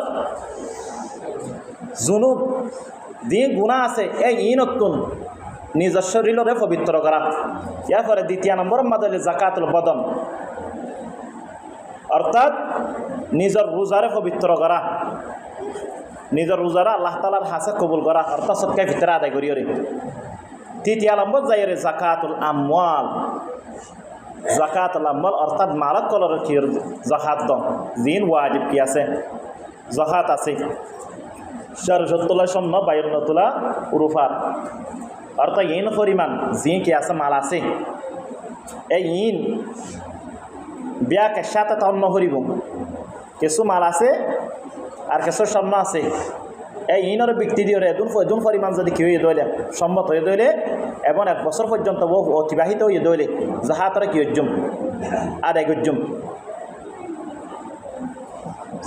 জুনুব দিয়ে গুনাহ আছে এই নতুন নিজের শরীরের পবিত্র করা। এরপরে 2 নম্বর মধ্যে হইল যাকাতুল বদন অর্থাৎ নিজের রোজারে পবিত্র করা, নিজের রোজারা আল্লাহ তাআলার হাসে কবুল করা অর্থাৎ সৎকার ভিতরে আদায় করি রে। 3 নম্বর যাই রে যাকাতুল আমওয়াল, যাকাতুল আমওয়াল অর্থাৎ মালক কলর কি যাকাত দ দিন ওয়াজিব কি আছে যাকাত আছে 470 তোলা স্বর্ণ 52 তোলা রূপা অর্থাৎ ইন পরিমাণ জি কি আছে মাল আছে এই ইন বিয়াকে সাথে তন্ন হরিব কিছু মাল আছে আর কিছু স্বর্ণ আছে এই ইনর ব্যক্তি দিয়ে দুন পরিমাণ যদি কি হয়ে দইলে সম্মত হয়ে দইলে এবং 1 বছর পর্যন্ত ও অতিবাহিত হয়ে দইলে যাহাতরে কি হজ্জুম আদায় গজ্জুম।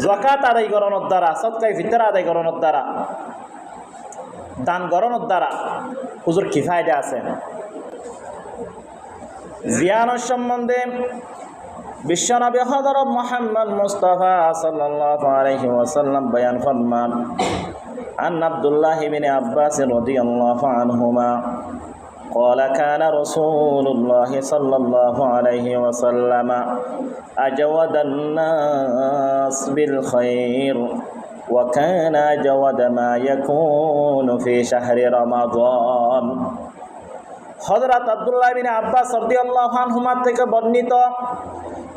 যাকাত আদায় করানোর দ্বারা সৎকাই ভিতরে আদায় করানোর দ্বারা দান করানোর দ্বারা হুজুর কি ফায়দা আছে। জিয়ানের সম্বন্ধে বিশ্বনবী হযরত মুহাম্মদ মুস্তাফা সাল্লাল্লাহু আলাইহি ওয়াসাল্লাম বয়ান ফরমান আন আব্দুল্লাহ ইবনে আব্বাস রাদিয়াল্লাহু আনহুমা قال كان رسول الله صلى الله عليه وسلم أجود الناس بالخير وكان أجود ما يكون في شهر رمضان। হযরত আব্দুল্লাহ ইবনে আব্বাস রাদিয়াল্লাহু আনহুমা থেকে বর্ণিত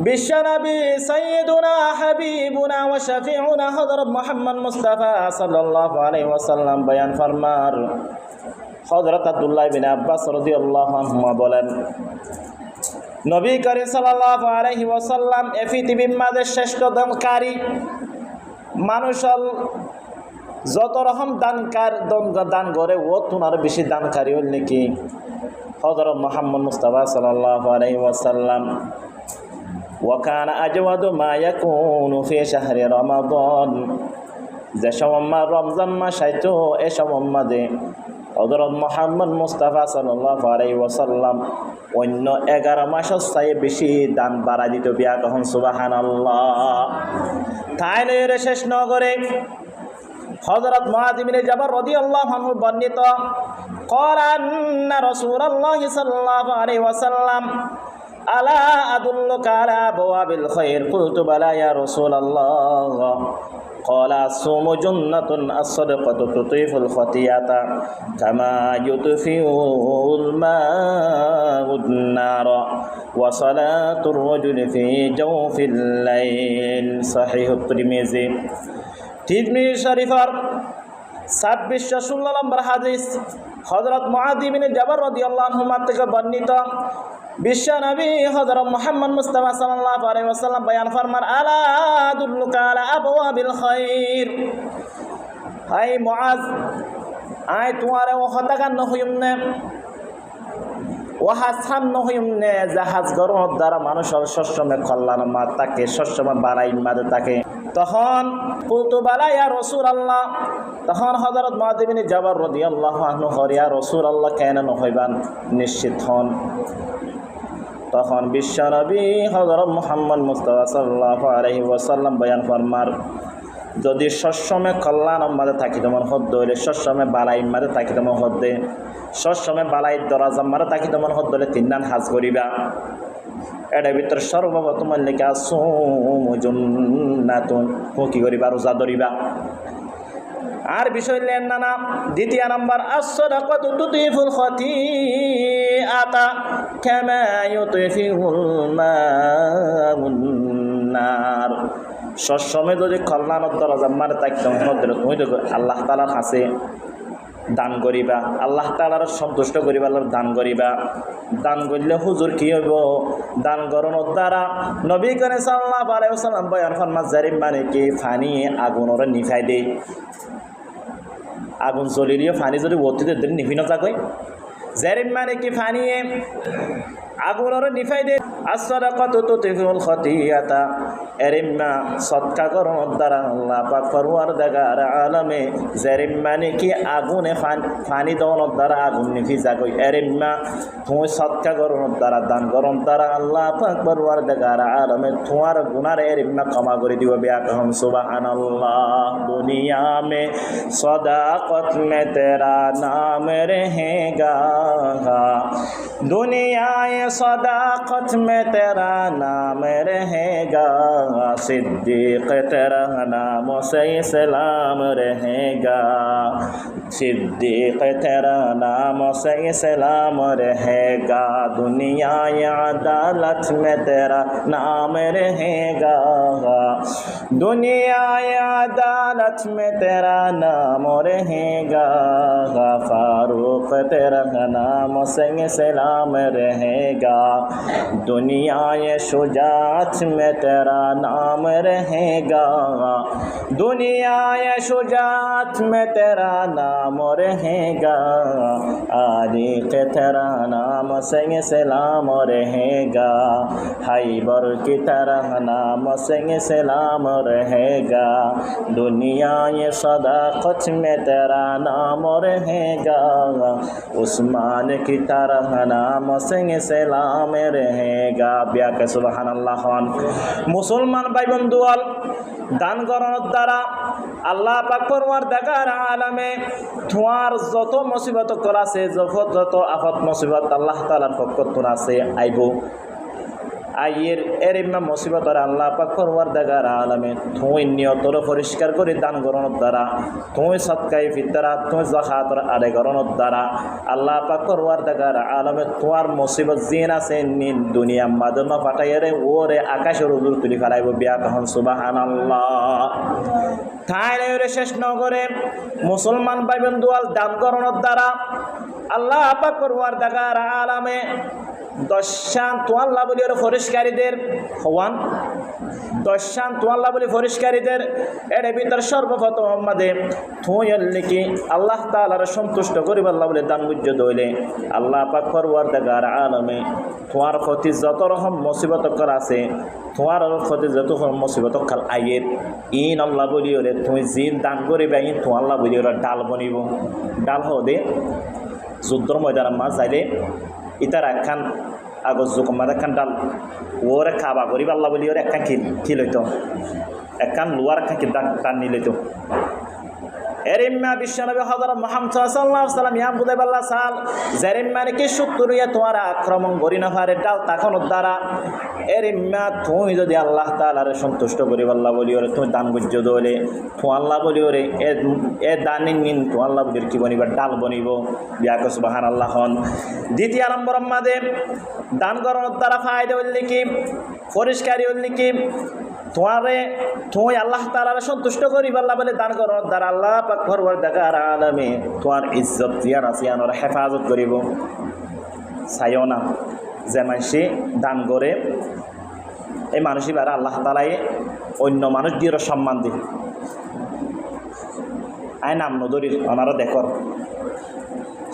বিশ্বনবী সাইয়্যিদুনা হাবিবুনা ওয়া শাফিউনা হযরত মুহাম্মদ মুস্তাফা সাল্লাল্লাহু আলাইহি ওয়াসাল্লাম বয়ান ফরমার হযরত আব্দুল্লাহ ইবনে আব্বাস রাদিয়াল্লাহু আনহুমা বলেন নবী করিম সাল্লাল্লাহু আলাইহি ওয়াসাল্লাম এই পৃথিবীর মাঝে শ্রেষ্ঠ দানকারী মানুষ যত রকম দান করে ও তোমার বেশি দানকারী হল নাকি হযরত মুহাম্মদ মুস্তাফা সাল্লাল্লাহু আলাইহি ওয়াসাল্লাম ওয়াকানা আজওয়াদু মা ইয়াকুনু ফি শাহরি রমাদান যে সময় রমজান মাস আইতো এই সময় মাঝে হযরত মুহাম্মদ মুস্তাফা সাল্লাল্লাহু আলাইহি ওয়াসাল্লাম অন্য 11 মাসের চেয়ে বেশি দান বাড়াই দিত বিয়া তখন সুবহানাল্লাহ। তাই নয় শেষ নগরে হযরত মুআয ইবনে জাবাল রাদিয়াল্লাহু আনহু বর্ণিত قال أن رسول الله صلى الله عليه وسلم আলা আদুল্লুকা আলা আবওয়াবিল খায়র কুলতু বালা ইয়া রাসূলুল্লাহ قال الصوم جنة الصدقة تطيف الخطيئة كما يطفئ الماء النار وصلاة الرجل في جوف الليل صحيح الترمذي তিরমিজি শরীফের 2616 নম্বর হাদিস হযরত মুআয ইবনে জাবাল রাদিয়াল্লাহু আনহু থেকে বর্ণিত বিশ্ব নবী হযরত মুহাম্মদ মুস্তাফা সাল্লাল্লাহু আলাইহি ওয়াসাল্লাম বয়ান ফরমান আলা আদুল্লুকা আলা আবওয়াবিল খায়র হাই মুআয আই তোমারে ও হতাগান নহইমনে ওয়াহাসান নহইমনে জাহাজ গরম দ্বারা মানুষের সবসময় কল্যাণ মা তাকে সবসময় বাড়াই মাদে তাকে তখন কুলতু বালা ইয়া রাসূলুল্লাহ তখন হযরত মুআয ইবনে জাবাল রাদিয়াল্লাহু আনহু ইয়া রাসূলুল্লাহ কেন নহইবান নিশ্চিত হন তখন বিশ্বনবী হযরত মুহাম্মদ মুস্তাফা সাল্লাল্লাহু আলাইহি ওয়াসাল্লাম বয়ান ফরমার যদি সবসময় কল্যাণ মাঝে থাকি তোমার হদ্দ হইলে সবসময় বালাই মাঝে থাকি তোমার হদ্দে সবসময় বালাই দরাজা মাঝে থাকি তোমার হদ্দ হলে 3 দিন হাজ করিবা এটার ভিতরে সর্বপ্রথম লেখা আসুমু জান্নাতুন কি করিবা রোজা ধরিবা আর বিষয় লেন না দ্বিতীয় নাম্বার as-সাদাকাতু তুতিফুল খাতিআতা কামা ইউতিফুল মাউন নার সবসময় যদি কল্যাণের দরজা মারে থাকতাম হদ্রে তুমি তো আল্লাহ তাআলার কাছে দান করিবা আল্লাহ তাআলার সন্তুষ্ট করিবা আল্লাহর দান করিবা দান করলে হুজুর কি হইব দান করানোর দ্বারা নবী করিম সাল্লাল্লাহু আলাইহি ওয়াসাল্লাম বয়ান ফরমান জারিম মানে কি পানি আগুনরে নিভাই দেয় আগুন জ্বলিলেও পানি যদি অতীতে দিন নিভি না যাক জারিম মানে কি পানি আগুনরে নিভাই দেয় as-সাদাকাতু তুতিফুল খাতিআতা এরিম্মা সদকা করানোর দ্বারা আল্লাহ পাক পরওয়ারদিগার আলমে জারিম মানে কি আগুনে পানি দেওয়ানোর দ্বারা আগুন নিভি যাক এরিম্মা তুমি সদকা করানোর দ্বারা দান করানোর দ্বারা আল্লাহ পাক পরওয়ারদিগার আলমে তোমার গুনাহ এরিম্মা ক্ষমা করে দিব বেয়াকহম সুবহানাল্লাহ দুনিয়া মে সদাকত মে তেরা নাম रहेगा दुनिया सदाकत में तेरा नाम रहेगा सिद्दीक तेरा नाम से इस्लाम रहेगा सिद्दीक तेरा नाम से इस्लाम रहेगा दुनिया अदालत में तेरा नाम रहेगा दुनिया अदालत में तेरा नाम रहेगा फारूक तेरा नाम से इस्लाम रहेगा दुनिया शुजात में तेरा नाम रहेगा दुनिया शुजात में तेरा नाम रहेगा आली के तेरा नाम से इस्लाम रहेगा हैबर की तरह नाम से इस्लाम रहेगा दुनिया सदाकत में तेरा नाम रहेगा उस्मान की तरह नाम से इस्लाम रहेगा ब्याके सुबहानाल्लाह मुसलमान भाई बंधुआल दान করানোর দ্বারা আল্লাহ পাক পরওয়ারদিগার আলমে তোমার যত মুসিবত আছে যত আফত মুসিবত আল্লাহ তাআলার পক্ষ থেকে আছে আইব আইয়ের এরিম্মা মুসিবতর আল্লাহ পাক পরওয়ারদিগার আলমে তুমি নিয়তর পরিষ্কার করে দান করানোর দ্বারা তুমি সদকায়ে ফিতরা তুমি যাকাতর আদায় করানোর দ্বারা আল্লাহ পাক পরওয়ারদিগার আলমে তোমার মুসিবত জিন আছে নিন দুনিয়া মাদনা পাঠাইরে ওরে আকাশের উজুর তুলি ফেলাইব বিয়াকহন সুবহানাল্লাহ তাইরে শেষ নগরে মুসলমান ভাই বন্ধুয়াল দান করানোর দ্বারা আল্লাহ পাক পরওয়ারদিগার আলমে দশান তোয়াল্লা বলি ওর ফরিস্কারীদের হওয়ান দশান তোয়াল্লা বলি ফরিস্কারীদের এর ভিতর সর্বপ্রথম আমাদের থুইল্লি কি আল্লাহ তাআলার সন্তুষ্ট করিব আল্লাহ বলে দান বুঝ্য দইলে আল্লাহ পাক পরওয়ারদিগার আলমে তোমার ক্ষতি যত রকম মুসিবত কর আছে তোমার ক্ষতি যত রকম মুসিবত কাল আইয়ের ইন আল্লাহ বলি ওরে তুমি জিন দান করিবা ইন তো আল্লাহ বলি ওরা ডাল বনিব ডাল হদে যুদ্ধর ময়দানের মাঝ যাইলে ইতার একখান আগজ জুকমার একখান ডাল ওরে খাবা করিব আল্লাহ বলি ওরে একখান খিল হইতো একখান লোয়ার একখান টান নিল হইতো এরিম্মা বিশ্বনবী হযরত মুহাম্মদ সাল্লাল্লাহু আলাইহি ওয়াসাল্লাম ইয়া বুদাইবাল্লাহ সাল জেরিম্মানে কি সুত্তরিয়া তোমার আক্রমণ করি না পারে ডাল তাকনোর দ্বারা এরিম্মা তুমি যদি আল্লাহ তাআলারে সন্তুষ্ট করি আল্লাহ বলি ওরে তুমি দান গুজ্জ দলে তো আল্লাহ বলি ওরে এ দানিন নিন তো আল্লাহ বলি কি বনিবা ডাল বনিব বিয়াক সুবহানাল্লাহ হন দ্বিতীয় নম্বর মাদে দান করার দ্বারা ফায়দা হইলে কি পরিষ্কারই হইলে কি তুমি আল্লাহ তাআলারে সন্তুষ্ট করি আল্লাহ বলে দান করার দ্বারা আল্লাহ পাক পরওয়ারদিগার আলামে তোমার ইজ্জত জিয়ান আসিয়ানোর হেফাজত করিব চাইও না যে মানুষে দান করে এই মানুষই বারা আল্লাহ তাআলাই অন্য মানুষ দিয়ে সম্মান দিই আই নাম নদরির ওনারা দেখর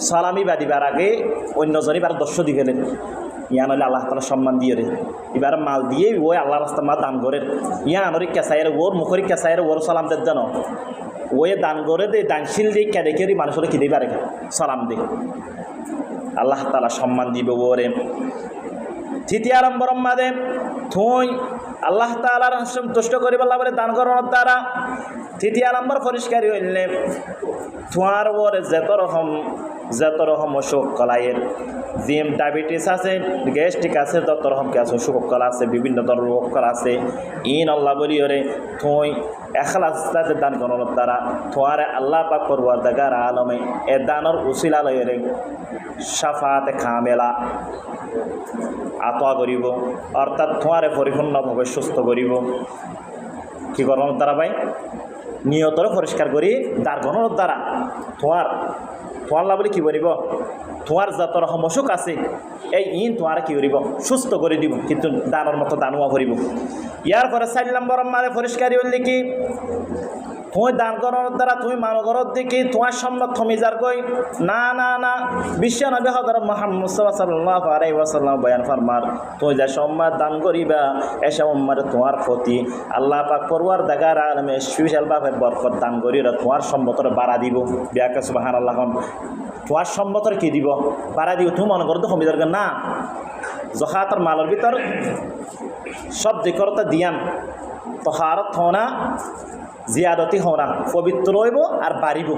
সালামি বাদিবার আগে অন্যজনই বার দর্শ দি ফেলেন ইয়ান হলে আল্লাহ তাআলা সম্মান দিয়ে রে এবার মাল দিয়ে ওই আল্লাহ রাস্তা মা দান করে ইয়ানরি কেঁচাইয়ের ওর মুখরি কেঁচাইয়ের ওর সালাম দেন জানো ওই দান করে দে দানশীল দিয়ে কেড়ে কেড়ে মানুষের খিদে পারে সালাম দে আল্লাহ তাআলা সম্মান দিব ওরে তৃতীয় নম্বর মাদে তুই আল্লাহ তাআলার সন্তুষ্ট করি বলা বলে দান করার দ্বারা তৃতীয় নম্বর পরিষ্কারই হইলে তোমার ওরে যত রকম অসুখ কলাইয়ের জিম ডায়াবেটিস আছে গ্যাস্ট্রিক আছে যত রকম কি আছে অসুখ কলা আছে বিভিন্ন ধরনের রোগ কলা আছে ইন আল্লাহ বলি ওরে তুই এখলাস দান করার দ্বারা তোমার আল্লাহ পাক পরওয়ারদিগার আলমে এ দানের উসিলা লইরে শাফাতে কামেলা আতোয়া করিব অর্থাৎ তোমারে পরিপূর্ণভাবে সুস্থ করিব কি করার দ্বারা ভাই নিয়তরে পরিষ্কার করি দান করার দ্বারা তোমার আল্লাহ বলে কি বলিব তোমার যত রকম অসুখ আছে এই ইন তোমার কি করিব সুস্থ করে দিব কিন্তু দানের মতো দানুয়া করিব ইয়ার পরে 4 নম্বর মারে পরিষ্কারই হইলে কি তুই দান করার দ্বারা তুমি মানগরত দেখি তোমার সম্মত থমিজার কই না না না বিশ্বনবী হযরত মুহাম্মদ সাল্লাল্লাহু আলাইহি ওয়াসাল্লাম বয়ান ফরমার তুই যে সম্মান দান করিবা এ সম্মান তোমার প্রতি আল্লাহ পাক পরওয়ারদিগার আলমে স্পেশাল ভাবে বরকত দান করিরা তোমার সম্মতরে বাড়া দিব বিয়াক সুবহানাল্লাহ তোমার সম্মতরে কি দিব বাড়া দিব তুমি মনে করো তো থমিজার না যখাতর মালের ভিতর সব দিকরতা দিয়ান তহারত হনা জিয়াদতি হওয়া পবিত্র হইব আর বাড়িব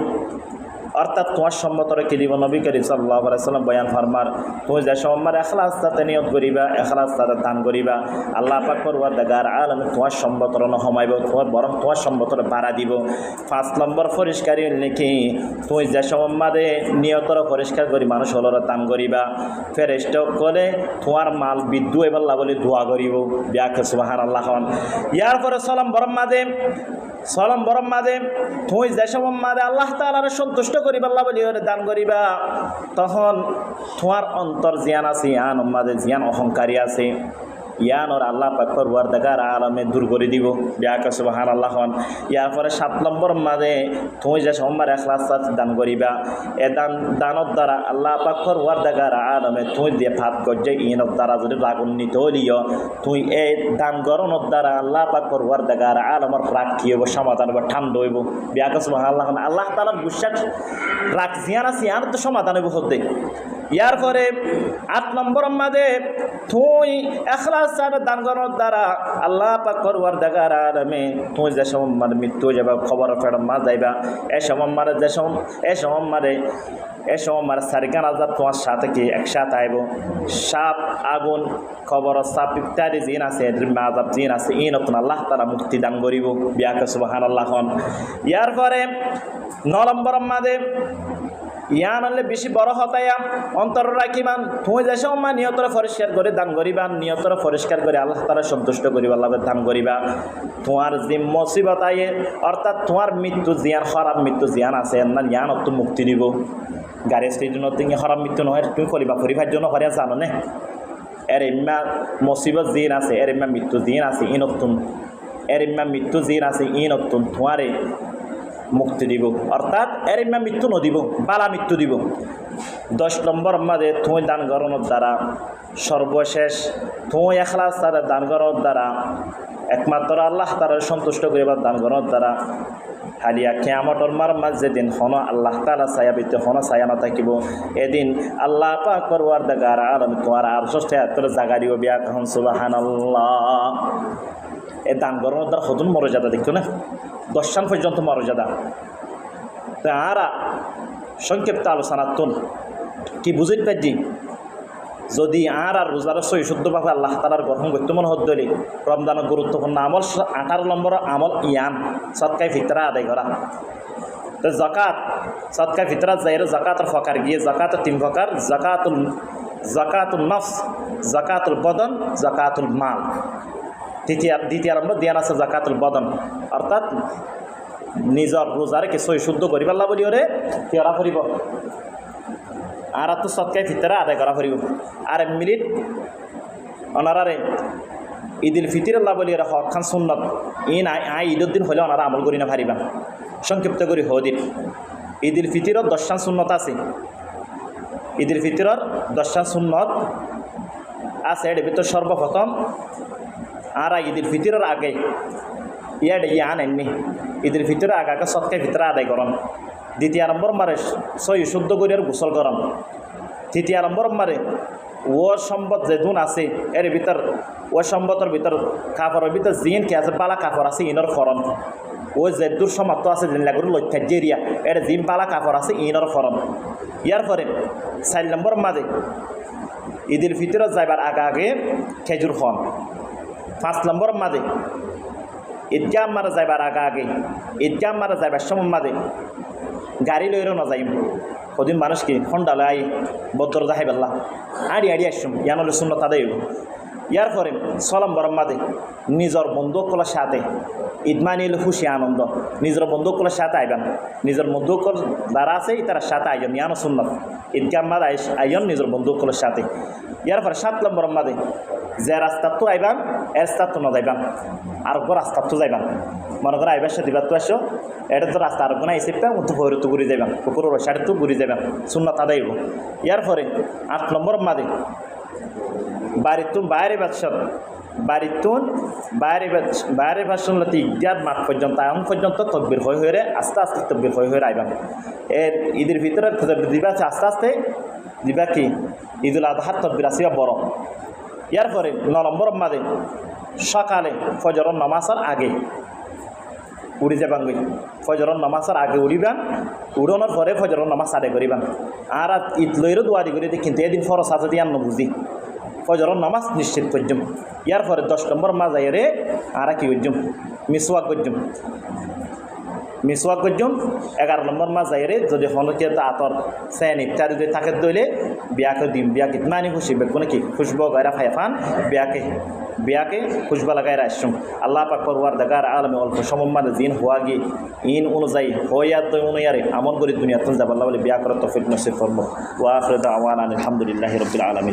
অর্থাৎ তোমার সম্মতরে কি দিব নবী করিম সাল্লাল্লাহু আলাইহি ওয়াসাল্লাম বয়ান ফরমার তুমি যে সম্মার এখলাস সাথে নিয়ত করিবা এখলাস সাথে দান করিবা আল্লাহ পাক পরওয়ারদিগার আলমে তোমার সম্মতরে নহমাইব তোমার বরং তোমার সম্মতরে বাড়া দিব 5 নম্বর পরিষ্কারই লিখি তুমি যে সম্মারে নিয়তরে পরিষ্কার করি মানুষ হলরে দান করিবা ফেরেশতা কলে তোমার মাল বিদ্যু এবাল্লা বলে দোয়া করিব বিয়াক সুবহানাল্লাহ ইয়ার পরে সালাম বরম মাঝে তুই যে মাঝে আল্লাহ তাআলার সন্তুষ্ট করিবা আল্লাহ বলি ওরে দান করিবা তখন তোমার অন্তর জিয়ান আছে ইয়ান মাঝে জিয়ান অহংকারী আছে ইয়ানোর আল্লাহ পাক পরওয়ারদিগার আলমে দূর করে দিব বিয়াক সুবহানাল্লাহ ইয়ার পরে 7 নম্বর মাঝে তুই যে সোমবার এখলাস দান করিবা এ দানের দ্বারা আল্লাহ পাক পরওয়ারদিগার আলমে তুই দিয়ে ফাত গজ্জে ইনের দ্বারা যদি রাগান্বিত হলিও তুই এই দান গরনের দ্বারা আল্লাহ পাক পরওয়ারদিগার আলমের রাগ কি হইব সমাধান হইব ঠান্ডা হইব বিয়াক সুবহানাল্লাহ আল্লাহ তাআলার গুসাক রাগ জিয়ান আছে ইয়ার তো সমাধান হইব হতে ইয়ার পরে 8 নম্বর মাঝে তুই এখলাস দান করার দ্বারা আল্লাহ পাক পরওয়ারদিগার আলমে তুই যে সময় মৃত্যু যাবা খবর ফেরত মা যাইবা এ সময় মারে সারিকান আজাব তোমার সাথে কি একসাথে আইব সাপ আগুন খবর সাপ ইত্যাদি জিন আছে আজাব জিন আছে ই নতুন আল্লাহ তাআলা মুক্তি দান করিব বিয়াক সুবহানাল্লাহ ইয়ার পরে 9 নম্বর মাঝে ইয়ান হলে বেশি বড় হতায়া অন্তর রাখিবান তুই যে সময় নিয়তরে পরিষ্কার করে দান করিবান নিয়তরে পরিষ্কার করে আল্লাহ তাআলা সন্তুষ্ট করিবা আল্লাহ দান করিবা তোমার যে মুসিবত আয়ে অর্থাৎ তোমার মৃত্যু জিয়ান খারাপ মৃত্যু জিয়ান আছে না ইয়ান তো মুক্তি দিব গাড়ি স্টেজন থেকে খারাপ মৃত্যু নহয় তুমি করিবা পরিবার জন্য করিয়া জানো না এর ইম্মা মুসিবত জিন আছে এর ইম্মা মৃত্যু জিন আছে ইনতুন এর ইম্মা মৃত্যু জিন আছে ইনতুন তোমারে মুক্তি দিব অর্থাৎ এর ইম্মা মৃত্যু নদিব বালা মৃত্যু দিব 10 নম্বর মাঝে তুই দান করানোর দ্বারা সর্বশেষ তুই এখলাস তাদের দান করানোর দ্বারা একমাত্র আল্লাহ তাআলার সন্তুষ্ট করিবার দান করানোর দ্বারা হালিয়া কিয়ামতর মাঝে দিন হন আল্লাহ তাআলা ছায়াবিতে হন ছায়া না থাকিব এদিন আল্লাহ পাক পরওয়ারদিগার আলম তোমার আরশে এত জায়গা দিব বিয়া কখন সুবহানাল্লাহ এ দান করানোর দ্বারা হতুন মর্যাদা দেখছো না 10 সাল পর্যন্ত মর্যাদা তো আরা সংক্ষিপ্ত আলোচনাতুন কি বুঝিত পারছি যদি আর রোজার সই শুদ্ধভাবে আল্লাহ তালার গ্রহণ করতে মনে হত দলি রমজানের গুরুত্বপূর্ণ আমল 18 নম্বর আমল ইয়াম সৎকায় ফিতরা আদায় করা তো জাকাত সৎকায় ফিতরা যাইরে জাকাতের ফকার গিয়ে জাকাতের 3 প্রকার জাকাতুল নফস জাকাতুল বদন জাকাতুল মাল দ্বিতীয় নম্বর দিয়ান আছে জাকাতুল বদন অর্থাৎ নিজর রোজারে কি সই শুদ্ধ করিবার লা বলি ওরে কিরা করিব আর তো সৎকায় ফিতরা আদায় করা করিব আর মিনিট অনারারে ঈদুল ফিতর আল্লাহ বলি ওরা হক খান সুন্নত ঈদের দিন হলে ওনারা আমল করি না পারিবা সংক্ষিপ্ত করি হদির ঈদুল ফিতরের 10 সুন্নত আছে ঈদুল ফিতরের 10 সুন্নত আছে এর ভিতর সর্বপ্রথম আর ঈদুল ফিতরের আগে ইয়ান এমনি ঈদুল ফিতরের আগে সৎকায় ফিতরা আদায় করন দ্বিতীয় নম্বর মারে সই শুদ্ধ করিয়ার গোসল করন তৃতীয় নম্বর মারে ও সম্পদ যে দুন আছে এর ভিতর ও সম্পদের ভিতর কাপড়ের ভিতর জিন কে আছে পালা কাপড় আছে ইনর ফরন ও যে দূর সমাপ্ত আছে যেন লাগুর লক্ষ্য জেরিয়া এর জিম পালা কাপড় আছে ইনর ফরন ইয়ার পরে 4 নম্বর মাঝে ঈদুল ফিতর যাইবার আগে খেজুর খন 5 নম্বর মাঝে ঈদগাহ মারা যাইবার আগে ঈদগাহ মারা যাইবার সময় মাঝে গাড়ি লইরও না যাইম কদিন মানুষ কি হন্ডালে আই বদর যাহাই বেল্লা আড়ি আসুম ইয়ানলে শূন্য তাদের ইয়ার পরে 6 নম্বর মাঝে নিজের বন্ধুকলের সাথে ঈদমানিল খুশি আনন্দ নিজের বন্ধুকলের সাথে আইবেন নিজের বন্ধুকল যারা আছে তার সাথে আইজন ইয়ানো সুন্নত ঈদগাহ মাঝে আইজন নিজের বন্ধুকলের সাথে ইয়ার পরে 7 নম্বর মাঝে যে রাস্তা তো আইবান এ রাস্তা তো না যাইবান আর রাস্তা তো যাইবান মনে করে আইবার সাথে তো আসো এটা তো রাস্তা আর কোনো আইসিপটা মতো ভৈরত ঘুরে যাবেন পুকুরের সাইডে তো ঘুরে যাবেন সুন্নত আদায় হইব ইয়ার পরে 8 নম্বর মাঝে বাড়িতুন বাইরে ভাষণ ইগদিয়ার মাঠ পর্যন্ত আয়ন পর্যন্ত তকবির হয়ে আস্তে আস্তে তকবির হয়ে আইবান এর ঈদের ভিতরে দিবা আস্তে আস্তে দিবা কি ঈদুল আজহার তকবির আসিবা বড় ইয়ার পরে 9 নম্বর মাঝে সকালে ফজরের নামাজের আগে উড়ি যাবান গই ফজরের নামাজের আগে উড়িবান উড়ানোর পরে ফজরের নামাজ আদায় করিবান আর ঈদ লইরও দোয়ারি করি কিন্তু এদিন ফরজ আছে দিয়ে বুঝি ফজরের নামাজ নিশ্চিত করজুম ইয়ার পরে 10 নম্বর মাঝে রে আর কি করজুম মিসওয়াক করজুম 11 নম্বর মাঝে রে যদি হলকে আতর সেন ইত্যাদি যদি থাকে দইলে বিয়াকে দিম বিয়াকে মানে খুশি বেগুনে কি খুশবু গায়রা ফাইফান বিয়াকে খুশবা লাগাই আসুম আল্লাহ পাক পরওয়ারদিগার আলমে অল্প সময় মাঝে জিন হওয়া গিয়ে ইন অনুযায়ী হইয়া তো অনুযায়ী আমল করি দুনিয়াতে যাব আল্লাহ বলে বিয়া করার তৌফিক নসিব করবো ওয়া আখিরু দাওয়ানা আলহামদুলিল্লাহি রাব্বিল আলামিন।